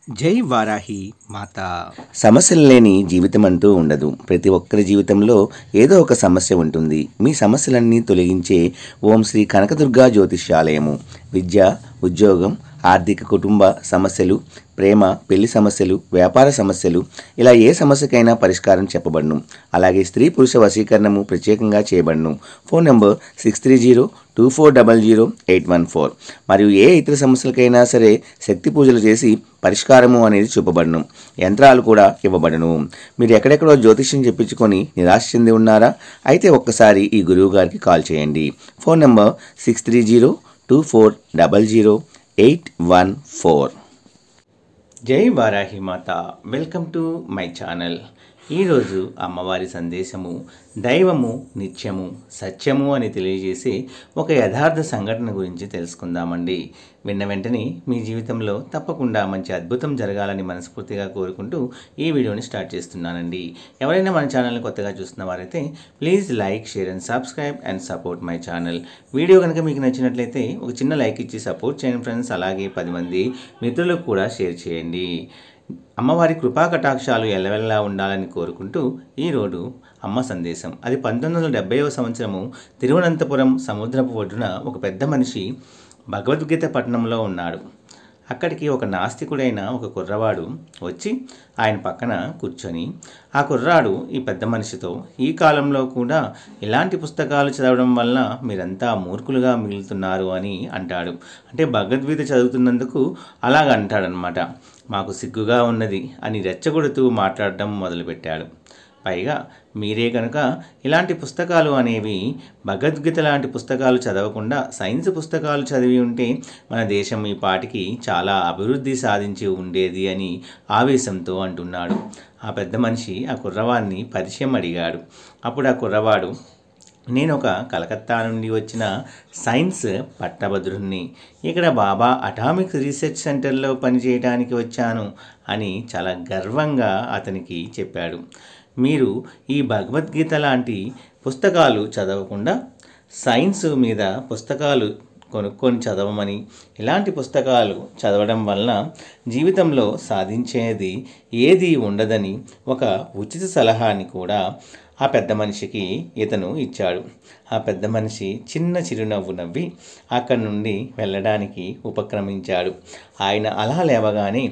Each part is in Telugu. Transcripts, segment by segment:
జై వారాహి మాత. సమస్యలు లేని జీవితం అంటూ ఉండదు. ప్రతి ఒక్కరి జీవితంలో ఏదో ఒక సమస్య ఉంటుంది. మీ సమస్యలన్నీ తొలగించే ఓం శ్రీ కనకదుర్గా జ్యోతిష్యాలయము. విద్య, ఉద్యోగం, ఆర్థిక, కుటుంబ సమస్యలు, ప్రేమ, పెళ్లి సమస్యలు, వ్యాపార సమస్యలు, ఇలా ఏ సమస్యకైనా పరిష్కారం చెప్పబడును. అలాగే స్త్రీ పురుష వశీకరణము ప్రత్యేకంగా చేయబడును. Phone number 6302400814. మరియు ఏ ఇతర సమస్యలకైనా సరే శక్తి పూజలు చేసి పరిష్కారము అనేది చూపబడును. యంత్రాలు కూడా ఇవ్వబడును. మీరు ఎక్కడెక్కడో జ్యోతిష్యం చెప్పించుకొని నిరాశ చెంది ఉన్నారా? అయితే ఒక్కసారి ఈ గురువు గారికి కాల్ చేయండి. Phone number 6302400814. జై వారాహి మాత. Welcome to my channel. ఈరోజు అమ్మవారి సందేశము దైవము నిత్యము సత్యము అని తెలియజేసే ఒక యథార్థ సంఘటన గురించి తెలుసుకుందామండి. విన్న వెంటనే మీ జీవితంలో తప్పకుండా మంచి అద్భుతం జరగాలని మనస్ఫూర్తిగా కోరుకుంటూ ఈ వీడియోని స్టార్ట్ చేస్తున్నానండి. ఎవరైనా మన ఛానల్ని కొత్తగా చూస్తున్న వారైతే please like, share and subscribe and support my channel. Video కనుక మీకు నచ్చినట్లయితే ఒక చిన్న లైక్ ఇచ్చి సపోర్ట్ చేయండి ఫ్రెండ్స్. అలాగే 10 మంది మిత్రులకు కూడా షేర్ చేయండి. అమ్మవారి కృపా కటాక్షాలు ఎల్లవెల్లా ఉండాలని కోరుకుంటూ ఈరోజు అమ్మ సందేశం. అది 1970వ సంవత్సరము తిరువనంతపురం సముద్రపు ఒడ్డున ఒక పెద్ద మనిషి భగవద్గీత పట్టణంలో ఉన్నాడు. అక్కడికి ఒక నాస్తికుడైన ఒక కుర్రవాడు వచ్చి ఆయన పక్కన కూర్చొని ఆ కుర్రాడు ఈ పెద్ద మనిషితో, ఈ కాలంలో కూడా ఇలాంటి పుస్తకాలు చదవడం వల్ల మీరంతా మూర్ఖులుగా మిగులుతున్నారు అని అంటాడు. అంటే భగవద్గీత చదువుతున్నందుకు అలాగ అంటాడనమాట. మాకు సిగ్గుగా ఉన్నది అని రెచ్చగొడుతూ మాట్లాడడం మొదలుపెట్టాడు. పైగా మీరే కనుక ఇలాంటి పుస్తకాలు అనేవి భగవద్గీత లాంటి పుస్తకాలు చదవకుండా సైన్స్ పుస్తకాలు చదివి ఉంటే మన దేశం ఈ పాటికి చాలా అభివృద్ధి సాధించి ఉండేది అని ఆవేశంతో అంటున్నాడు. ఆ పెద్ద మనిషి ఆ కుర్రవాడిని పరిచయం అడిగాడు. అప్పుడు ఆ కుర్రవాడు, నేను ఒక కలకత్తా నుండి వచ్చిన సైన్స్ పట్టభద్రుణ్ణి, ఇక్కడ బాబా అటామిక్ రీసెర్చ్ సెంటర్లో పనిచేయడానికి వచ్చాను అని చాలా గర్వంగా అతనికి చెప్పాడు. మీరు ఈ భగవద్గీత లాంటి పుస్తకాలు చదవకుండా సైన్స్ మీద పుస్తకాలు కొనుక్కొని చదవమని, ఇలాంటి పుస్తకాలు చదవడం వలన జీవితంలో సాధించేది ఏది ఉండదని ఒక ఉచిత సలహాని కూడా ఆ పెద్ద మనిషికి ఇతను ఇచ్చాడు. ఆ పెద్ద మనిషి చిన్న చిరునవ్వు నవ్వి అక్కడి నుండి వెళ్ళడానికి ఉపక్రమించాడు. ఆయన అలా లేవగానే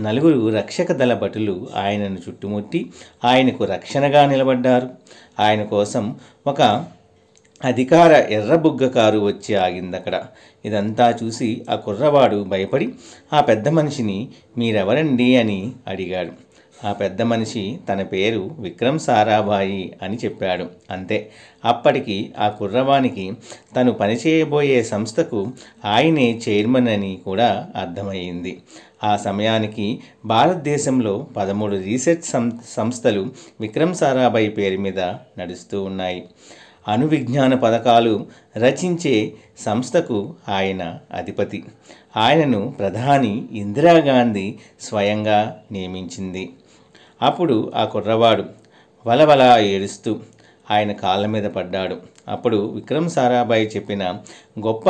4 రక్షక దళ భటులు ఆయనను చుట్టుముట్టి ఆయనకు రక్షణగా నిలబడ్డారు. ఆయన కోసం ఒక అధికార ఎర్రబుగ్గ కారు వచ్చి ఆగిందక్కడ. ఇదంతా చూసి ఆ కుర్రవాడు భయపడి ఆ పెద్ద మనిషిని, మీరెవరండి అని అడిగాడు. ఆ పెద్ద మనిషి తన పేరు విక్రమ్ సారాభాయి అని చెప్పాడు. అంతే. అప్పటికి ఆ కుర్రవానికి తను పనిచేయబోయే సంస్థకు ఆయనే చైర్మన్ అని కూడా అర్థమయ్యింది. ఆ సమయానికి భారతదేశంలో 13 రీసెర్చ్ సంస్థలు విక్రమ్ సారాభాయి పేరు మీద నడుస్తూ ఉన్నాయి. అణు విజ్ఞాన పథకాలు రచించే సంస్థకు ఆయన అధిపతి. ఆయనను ప్రధాని ఇందిరాగాంధీ స్వయంగా నియమించింది. అప్పుడు ఆ కుర్రవాడు వలవల ఏడుస్తూ ఆయన కాళ్ళ మీద పడ్డాడు. అప్పుడు విక్రమ్ సారాభాయి చెప్పిన గొప్ప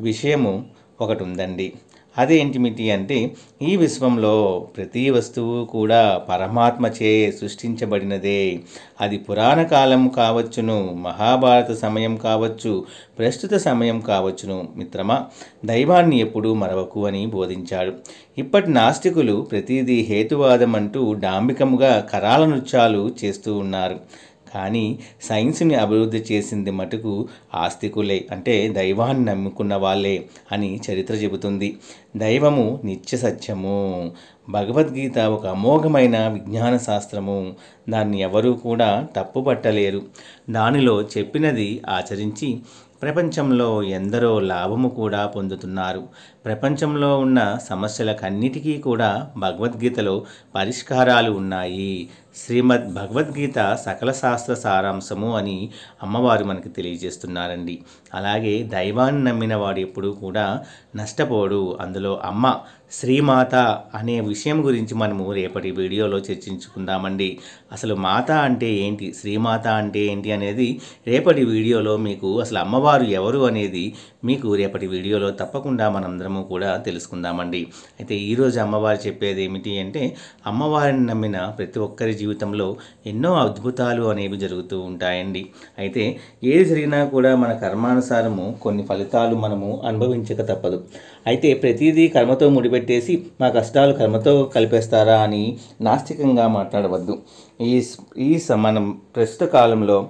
విషయము ఒకటి ఉందండి. అదేంటిమిటి అంటే, ఈ విశ్వంలో ప్రతి వస్తువు కూడా పరమాత్మచే సృష్టించబడినదే. అది పురాణ కాలం కావచ్చును, మహాభారత సమయం కావచ్చు, ప్రస్తుత సమయం కావచ్చును. మిత్రమా, దైవాన్ని ఎప్పుడూ మరవకు అని బోధించాడు. ఇప్పటి నాస్తికులు ప్రతిదీ హేతువాదం అంటూ డాంబికముగా కరాల నృత్యాలు చేస్తూ ఉన్నారు. కానీ సైన్స్ని అభివృద్ధి చేసింది మటుకు ఆస్తికులే, అంటే దైవాన్ని నమ్ముకున్న వాళ్ళే అని చరిత్ర చెబుతుంది. దైవము నిత్య సత్యము. భగవద్గీత ఒక అమోఘమైన విజ్ఞాన శాస్త్రము. దాన్ని ఎవరూ కూడా తప్పుపట్టలేరు. దానిలో చెప్పినది ఆచరించి ప్రపంచంలో ఎందరో లాభము కూడా పొందుతున్నారు. ప్రపంచంలో ఉన్న సమస్యలకన్నిటికీ కూడా భగవద్గీతలో పరిష్కారాలు ఉన్నాయి. శ్రీమద్ భగవద్గీత సకల శాస్త్ర సారాంశము అని అమ్మవారు మనకి తెలియజేస్తున్నారండి. అలాగే దైవాన్ని నమ్మిన వాడు ఎప్పుడూ కూడా నష్టపోడు. అందులో అమ్మ శ్రీమాత అనే విషయం గురించి మనము రేపటి వీడియోలో చర్చించుకుందామండి. అసలు మాత అంటే ఏంటి, శ్రీమాత అంటే ఏంటి అనేది రేపటి వీడియోలో మీకు అసలు అమ్మవారు ఎవరు అనేది మీకు రేపటి వీడియోలో తప్పకుండా మనందరము కూడా తెలుసుకుందామండి. అయితే ఈరోజు అమ్మవారు చెప్పేది ఏమిటి అంటే, అమ్మవారిని నమ్మిన ప్రతి ఒక్కరి జీవితంలో ఎన్నో అద్భుతాలు అనేవి జరుగుతూ ఉంటాయండి. అయితే ఏది జరిగినా కూడా మన కర్మానుసారము కొన్ని ఫలితాలు మనము అనుభవించక తప్పదు. అయితే ప్రతిదీ కర్మతో ముడిపెట్టేసి మా కష్టాలు కర్మతో కలిపేస్తారా అని నాస్తికంగా మాట్లాడవద్దు. మనం ప్రస్తుత కాలంలో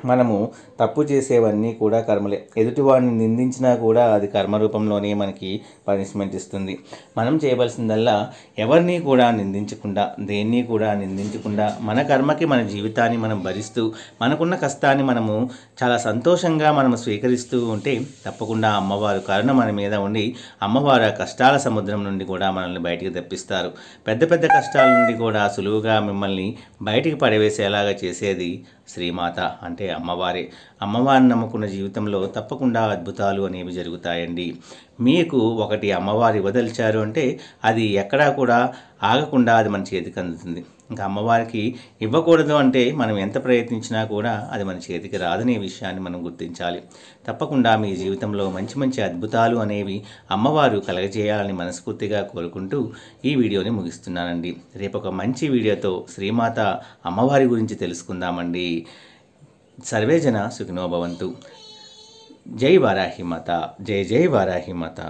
మనము తప్పు చేసేవన్నీ కూడా కర్మలే. ఎదుటివాడిని నిందించినా కూడా అది కర్మ రూపంలోనే మనకి పనిష్మెంట్ ఇస్తుంది. మనం చేయవలసిందల్లా ఎవరిని కూడా నిందించకుండా, దేన్ని కూడా నిందించకుండా మన కర్మకి మన జీవితాన్ని మనం భరిస్తూ మనకున్న కష్టాన్ని మనము చాలా సంతోషంగా మనము స్వీకరిస్తూ ఉంటే తప్పకుండా అమ్మవారు కరుణ మన మీద ఉండి అమ్మవారు ఆ కష్టాల సముద్రం నుండి కూడా మనల్ని బయటికి తెప్పిస్తారు. పెద్ద పెద్ద కష్టాల నుండి కూడా సులువుగా మిమ్మల్ని బయటికి పడవేసేలాగా చేసేది శ్రీమాత అంటే అమ్మవారే. అమ్మవారిని నమ్ముకున్న జీవితంలో తప్పకుండా అద్భుతాలు అనేవి జరుగుతాయండి. మీకు ఒకటి అమ్మవారు ఇవ్వదలిచారు అంటే అది ఎక్కడా కూడా ఆగకుండా అది మన చేతికి అందుతుంది. ఇంకా అమ్మవారికి ఇవ్వకూడదు అంటే మనం ఎంత ప్రయత్నించినా కూడా అది మన చేతికి రాదనే విషయాన్ని మనం గుర్తించాలి. తప్పకుండా మీ జీవితంలో మంచి మంచి అద్భుతాలు అనేవి అమ్మవారు కలగజేయాలని మనస్ఫూర్తిగా కోరుకుంటూ ఈ వీడియోని ముగిస్తున్నానండి. రేపు ఒక మంచి వీడియోతో శ్రీమాత అమ్మవారి గురించి తెలుసుకుందామండి. సర్వే జన సుఖినో భవంతు. జై వారాహి మాత, జై జై వారాహి మాత.